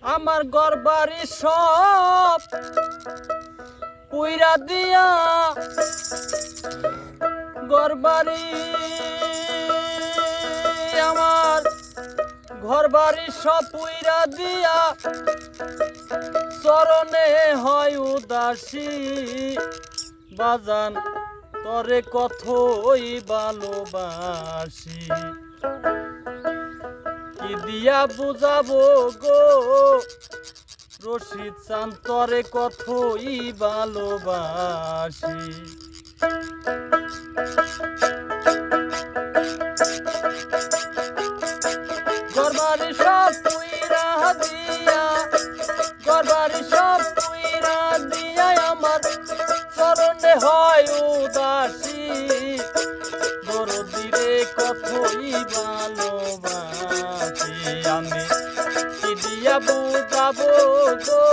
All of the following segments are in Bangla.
আমার ঘর বাড়ি সব পুইরা দিয়া ঘর বাড়ি আমার ঘর বাড়ি সব পুইরা দিয়া চরণে হয় উদাসী বাজান তরে কতই ভালোবাসি কি দিয়া বুঝাবো গো রশিদ চান তরে কতই ভালোবাসি ঘরবাড়ি সব পুইরা দিয়া ঘরবাড়ি সব পুইরা দিয়া আমার চরণে হয় উদাসী দরদিরে কতই ভালোবাসি আমি কি দিয়া বুঝাবো গো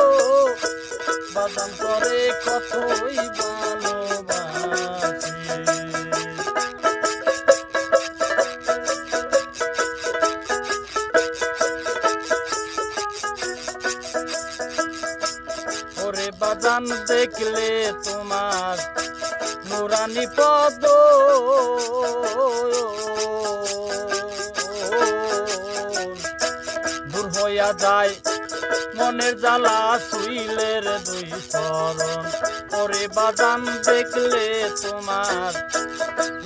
বাদাম করে কতই ভালোবাসি ওরে বাদাম দেখলে তোমার নুরানি পদ দূর হইয়া যায় মনের জ্বালা শুইলের দুই চরণ ওরে বাদাম দেখলে তোমার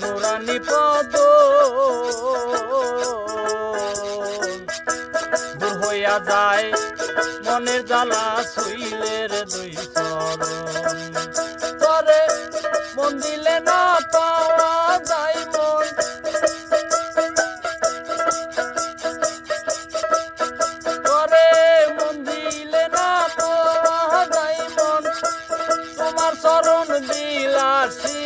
নুরানি পদ দূর হইয়া যায় মনের জ্বালা শুইলের দুই চরণ তরে মন দিলে না পাওয়া যায় মন তরে মন দিলে না পাওয়া যায় মন তোমার চরণ বিলাসী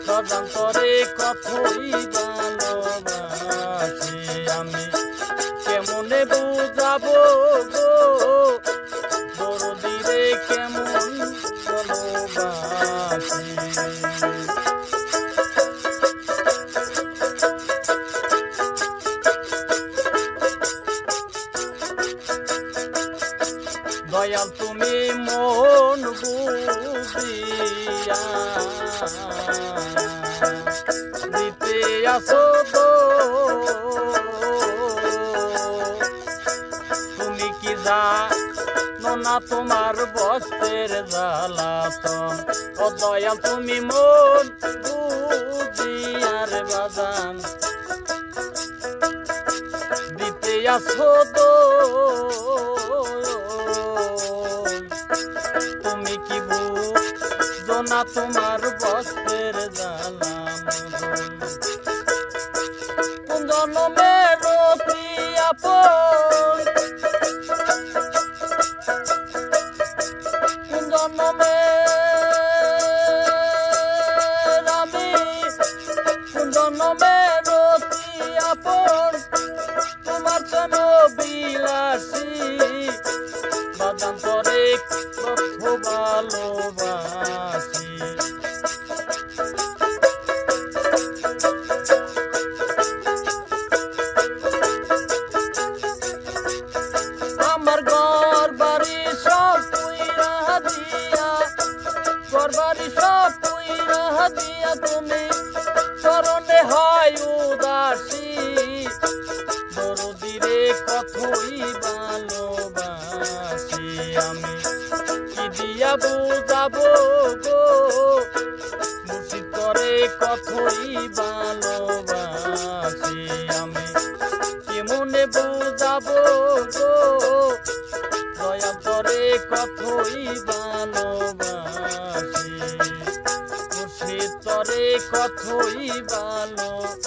বাদাম তরে কতই ভালোবাসি আমি কেমনে বুঝাবো গো দরদিরে কেমন ভালোবাসি দয়াল তুমি মন বুঝিয়া দিতে আসো তো তুমি কি জানো না তোমার বস্তের জ্বালাতন ও দয়াল তুমি মন বুঝিয়ার বাদাম দিতে আসো তো তুমি কি বুঝো না তোমার বস্তের জ্বালা কোন জন্মের আপন কোন জন্মের আমি কোন জন্মের আপন তোমার জন্য বিলাসী বাদাম করে কত ভালোবাসি আমার ঘর বাড়ি সব পুইরা দিয়া ঘর বাড়ি সব পুইরা দিয়া তুমি চরণে হয় উদাসী দরদিরে কতই ভালোবাসি আমি কি দিয়া বুঝাবো গো মুর্শিদ করে কতই ভালোবাসি আমি কেমনে বুঝাবো গো দয়া করে কতই ভালোবাসি মুর্শিদ করে কতই ভালোবাসি